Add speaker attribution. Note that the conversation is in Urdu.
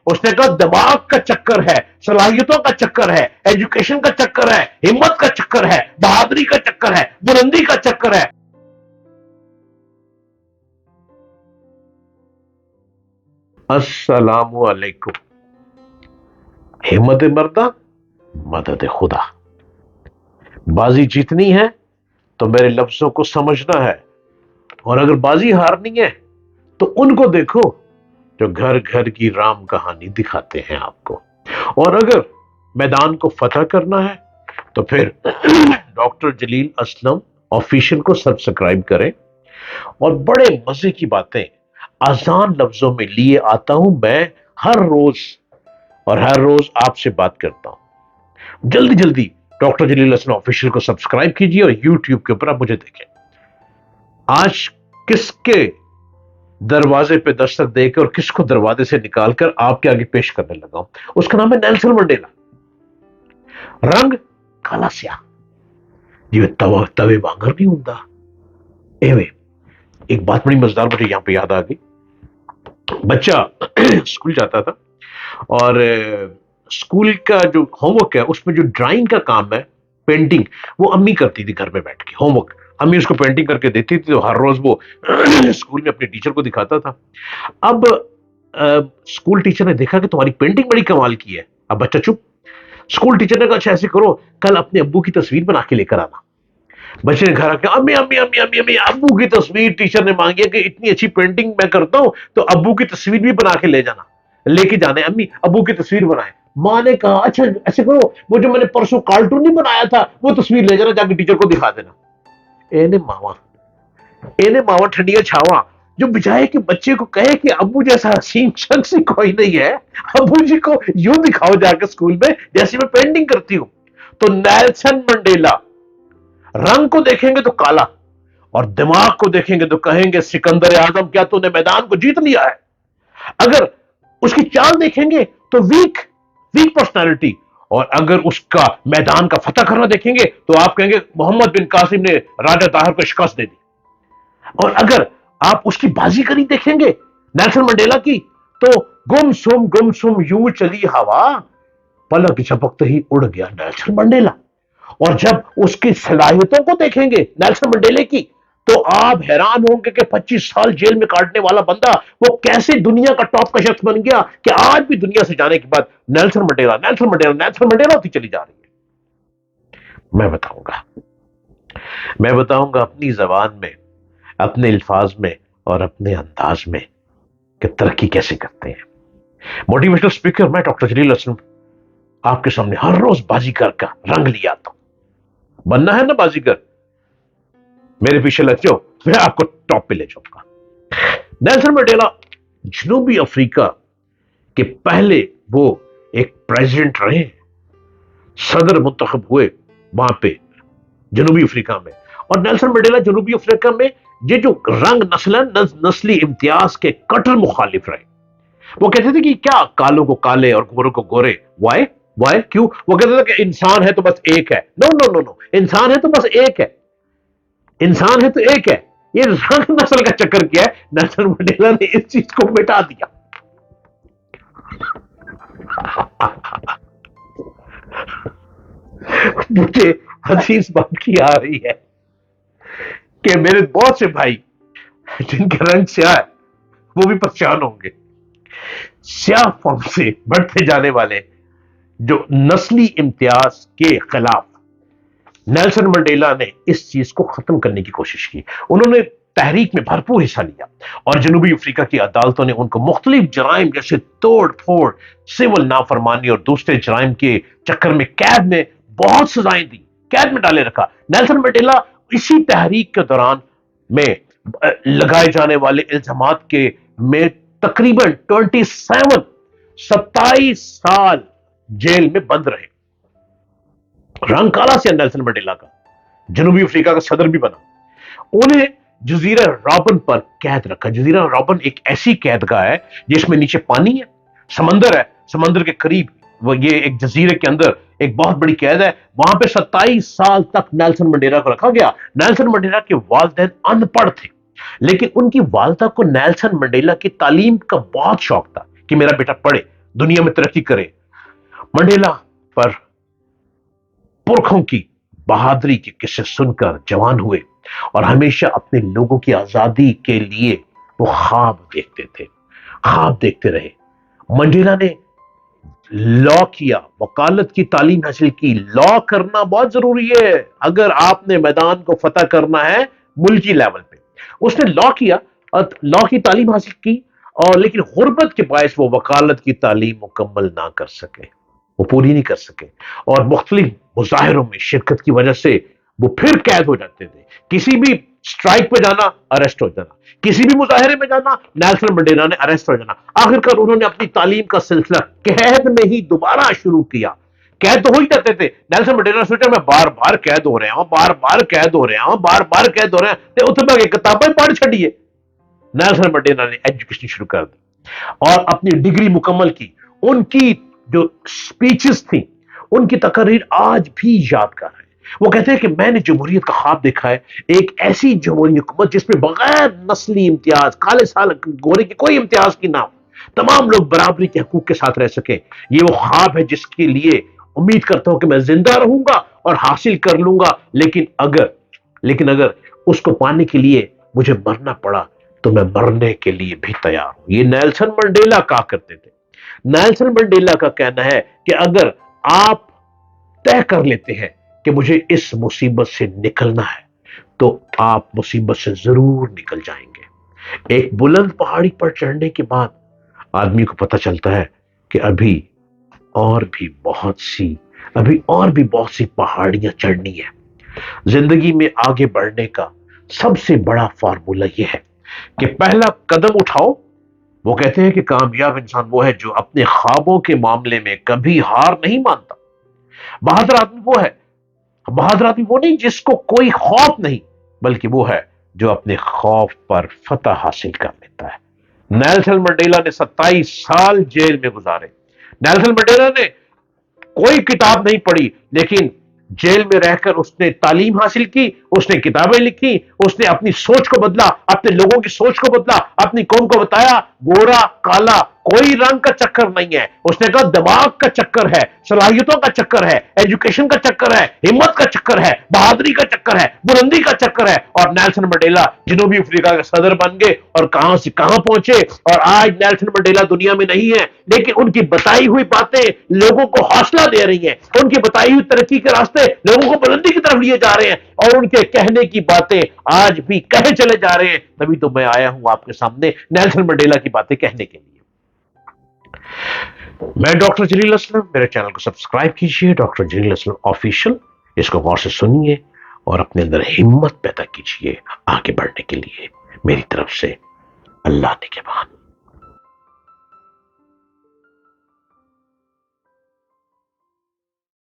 Speaker 1: اس نے کہا دماغ کا چکر ہے، صلاحیتوں کا چکر ہے، ایجوکیشن کا چکر ہے، ہمت کا چکر ہے، بہادری کا چکر ہے، بلندی کا چکر ہے۔ السلام علیکم۔ ہمت مردہ مدد خدا۔ بازی جیتنی ہے تو میرے لفظوں کو سمجھنا ہے، اور اگر بازی ہارنی ہے تو ان کو دیکھو جو گھر گھر کی رام کہانی دکھاتے ہیں آپ کو، اور اگر میدان کو فتح کرنا ہے تو پھر ڈاکٹر جلیل اسلم آفیشل کو سبسکرائب کریں، اور بڑے مزے کی باتیں آسان لفظوں میں لیے آتا ہوں میں ہر روز، اور ہر روز آپ سے بات کرتا ہوں۔ جلدی جلدی ڈاکٹر جلیل اسلم آفیشل کو سبسکرائب کیجیے، اور یوٹیوب کے اوپر آپ مجھے دیکھیں۔ آج کس کے دروازے پہ دستک دے کے اور کس کو دروازے سے نکال کر آپ کے آگے پیش کرنے لگا ہوں، اس کا نام ہے نیلسن منڈیلا۔ رنگ کالا سیاہ، یہ توے بانگر نہیں ہوں۔ ایوے ایک بات بڑی مزیدار مجھے یہاں پہ یاد آ گئی۔ بچہ اسکول جاتا تھا، اور اسکول کا جو ہوم ورک ہے اس میں جو ڈرائنگ کا کام ہے، پینٹنگ، وہ امی کرتی تھی گھر میں بیٹھ کے۔ ہوم ورک امی اس کو پینٹنگ کر کے دیتی تھی، تو ہر روز وہ اسکول میں اپنے ٹیچر کو دکھاتا تھا۔ اب اسکول ٹیچر نے دیکھا کہ تمہاری پینٹنگ بڑی کمال کی ہے۔ اب بچہ چپ۔ اسکول ٹیچر نے کہا اچھا ایسے کرو، کل اپنے ابو کی تصویر بنا کے لے کر آنا۔ بچے نے گھر آ کے امی امی امی امی امی ابو کی تصویر ٹیچر نے مانگی ہے کہ اتنی اچھی پینٹنگ میں کرتا ہوں تو ابو کی تصویر بھی بنا کے لے جانا، لے کے جانا ہے امی، ابو کی تصویر بنائے۔ ماں نے کہا اچھا ایسے کرو، وہ جو میں نے پرسوں کارٹون نہیں بنایا تھا وہ تصویر لے جانا، جا کے ٹیچر کو دکھا دینا۔ اینے ماوا ٹھنڈیاں چھاواں، جو بجائے کہ بچے کو کہے کہ ابو جیسا حسین شخص ہی کوئی نہیں ہے، ابو جی کو یوں دکھاؤ جا کے اسکول میں جیسے میں پینٹنگ کرتی ہوں۔ تو نیلسن منڈیلا رنگ کو دیکھیں گے تو کالا، اور دماغ کو دیکھیں گے تو کہیں گے سکندر اعظم کیا تو نے میدان کو جیت لیا ہے۔ اگر اس کی چال دیکھیں گے تو ویک پرسنالٹی، اور اگر اس کا میدان کا فتح کرنا دیکھیں گے تو آپ کہیں گے محمد بن قاسم نے راجہ طاہر کو شکست دے دی۔ اور اگر آپ اس کی بازی کری دیکھیں گے نیلسن منڈیلا کی، تو گم سم یوں چلی ہوا، پلک جھپکتے ہی اڑ گیا نیلسن منڈیلا۔ اور جب اس کی صلاحیتوں کو دیکھیں گے نیلسن منڈیلے کی، تو آپ حیران ہوں گے کہ 25 سال جیل میں کاٹنے والا بندہ وہ کیسے دنیا کا ٹاپ کا شخص بن گیا، کہ آج بھی دنیا سے جانے کے بعد Nelson Mandela Nelson Mandela Nelson Mandela ہوتی چلی جا رہی ہے۔ میں بتاؤں گا اپنی زبان میں، اپنے الفاظ میں اور اپنے انداز میں کہ ترقی کیسے کرتے ہیں۔ موٹیویشنل اسپیکر میں ڈاکٹر جلیل اسلم آپ کے سامنے ہر روز بازیگر کا رنگ لیا آتا ہوں۔ بننا ہے نا بازیگر، میرے پیچھے لگ جاؤ، میں آپ کو ٹاپ پہ لے جاؤں گا۔ نیلسن منڈیلا جنوبی افریقہ کے پہلے وہ ایک پریزیڈنٹ رہے، صدر منتخب ہوئے وہاں پہ جنوبی افریقہ میں۔ اور نیلسن منڈیلا جنوبی افریقہ میں یہ جو رنگ نسلی امتیاز کے کٹر مخالف رہے۔ وہ کہتے تھے کہ کیا کالوں کو کالے اور گوروں کو گورے، وائے کیوں؟ وہ کہتے تھے کہ انسان ہے تو بس ایک ہے۔ نو نو نو نو، انسان ہے تو بس ایک ہے، انسان ہے تو ایک ہے۔ یہ رنگ نسل کا چکر کیا ہے، نیلسن منڈیلا نے اس چیز کو مٹا دیا۔ مجھے ہنسی اس بات کی آ رہی ہے کہ میرے بہت سے بھائی جن کا رنگ سیاہ ہے وہ بھی پریشان ہوں گے۔ سیاہ فام سے بڑھتے جانے والے جو نسلی امتیاز کے خلاف نیلسن منڈیلا نے اس چیز کو ختم کرنے کی کوشش کی۔ انہوں نے تحریک میں بھرپور حصہ لیا، اور جنوبی افریقہ کی عدالتوں نے ان کو مختلف جرائم جیسے توڑ پھوڑ، سول نافرمانی اور دوسرے جرائم کے چکر میں قید میں بہت سزائیں دی، قید میں ڈالے رکھا۔ نیلسن منڈیلا اسی تحریک کے دوران میں لگائے جانے والے الزامات کے میں تقریباً 27 سال جیل میں بند رہے۔ رنگ کالا سے نیلسن منڈیلا کا، جنوبی افریقہ کا صدر بھی بنا۔ انہیں جزیرہ رابن پر قید رکھا۔ جزیرہ رابن ایک ایسی قید گاہ ہے جس میں نیچے پانی ہے، سمندر ہے، سمندر کے قریب وہ یہ ایک جزیرے کے اندر ایک بہت بڑی قید ہے۔ وہاں پہ 27 سال تک نیلسن منڈیلا کو رکھا گیا۔ نیلسن منڈیلا کے والدین ان پڑھ تھے، لیکن ان کی والدہ کو نیلسن منڈیلا کی تعلیم کا بہت شوق تھا کہ میرا بیٹا پڑھے۔ دنیا میں ترقی کرے. منڈیلا پر پرکھوں کی بہادری کے قصے سن کر جوان ہوئے اور ہمیشہ اپنے لوگوں کی آزادی کے لیے وہ خواب دیکھتے تھے، خواب دیکھتے رہے. منڈیلا نے لا کیا، وکالت کی تعلیم حاصل کی. لا کرنا بہت ضروری ہے اگر آپ نے میدان کو فتح کرنا ہے ملکی لیول پہ. اس نے لا کیا اور لا کی تعلیم حاصل کی، اور لیکن غربت کے باعث وہ وکالت کی تعلیم مکمل نہ کر سکے، وہ پوری نہیں کر سکے، اور مختلف مظاہروں میں شرکت کی وجہ سے وہ پھر قید ہو جاتے تھے. کسی بھی سٹرائک پہ جانا، اریسٹ ہو جانا، کسی بھی مظاہرے میں جانا، نیلسن منڈیلا نے اریسٹ ہو جانا. آخر کار انہوں نے اپنی تعلیم کا سلسلہ قید میں ہی دوبارہ شروع کیا. قید تو ہو ہی جاتے تھے. نیلسن منڈیلا نے سوچا میں بار بار قید ہو رہا ہوں، بار بار قید ہو رہا ہوں، بار بار قید ہو رہا ہے، اتنا کتابیں پڑھ چھڑیے. نیلسن منڈیلا نے ایجوکیشن شروع کر دی اور اپنی ڈگری مکمل کی. ان کی جو سپیچز تھیں، ان کی تقاریر آج بھی یادگار ہے. وہ کہتے ہیں کہ میں نے جمہوریت کا خواب دیکھا ہے، ایک ایسی جمہوری حکومت جس میں بغیر نسلی امتیاز، کالے سال گورے کی کوئی امتیاز کی نہ ہو، تمام لوگ برابری کے حقوق کے ساتھ رہ سکیں. یہ وہ خواب ہے جس کے لیے امید کرتا ہوں کہ میں زندہ رہوں گا اور حاصل کر لوں گا. لیکن اگر اس کو پانے کے لیے مجھے مرنا پڑا تو میں مرنے کے لیے بھی تیار ہوں. یہ نیلسن منڈیلا کہا کرتے تھے. نیلسن منڈیلا کا کہنا ہے کہ اگر آپ طے کر لیتے ہیں کہ مجھے اس مصیبت سے نکلنا ہے تو آپ مصیبت سے ضرور نکل جائیں گے. ایک بلند پہاڑی پر چڑھنے کے بعد آدمی کو پتہ چلتا ہے کہ ابھی اور بھی بہت سی پہاڑیاں چڑھنی ہے. زندگی میں آگے بڑھنے کا سب سے بڑا فارمولہ یہ ہے کہ پہلا قدم اٹھاؤ. وہ کہتے ہیں کہ کامیاب انسان وہ ہے جو اپنے خوابوں کے معاملے میں کبھی ہار نہیں مانتا. بہادر آدمی وہ نہیں جس کو کوئی خوف نہیں، بلکہ وہ ہے جو اپنے خوف پر فتح حاصل کر لیتا ہے. نیلسن منڈیلا نے 27 سال جیل میں گزارے. نیلسن منڈیلا نے کوئی کتاب نہیں پڑھی، لیکن جیل میں رہ کر اس نے تعلیم حاصل کی، اس نے کتابیں لکھی، اس نے اپنی سوچ کو بدلا، اپنے لوگوں کی سوچ کو بدلا، اپنی قوم کو بتایا گورا کالا کوئی رنگ کا چکر نہیں ہے. اس نے کہا دماغ کا چکر ہے، صلاحیتوں کا چکر ہے، ایجوکیشن کا چکر ہے، ہمت کا چکر ہے، بہادری کا چکر ہے، بلندی کا چکر ہے. اور نیلسن منڈیلا جنوبی افریقہ کے صدر بن گئے اور کہاں سے کہاں پہنچے. اور آج نیلسن منڈیلا دنیا میں نہیں ہے، لیکن ان کی بتائی ہوئی باتیں لوگوں کو حوصلہ دے رہی ہیں. ان کی بتائی ہوئی ترقی کے راستے لوگوں کو بلندی کی طرف لیے جا رہے ہیں، اور ان کے کہنے کی باتیں آج بھی کہے چلے جا رہے ہیں. تبھی تو میں آیا ہوں آپ کے سامنے نیلسن منڈیلا کی باتیں کہنے کے لیے. میں ڈاکٹر جلیل اسلم. میرے چینل کو سبسکرائب کیجئے، ڈاکٹر جلیل اسلم آفیشل. اس کو غور سے سنیے اور اپنے اندر ہمت پیدا کیجئے آگے بڑھنے کے لیے. میری طرف سے اللہ نگہبان.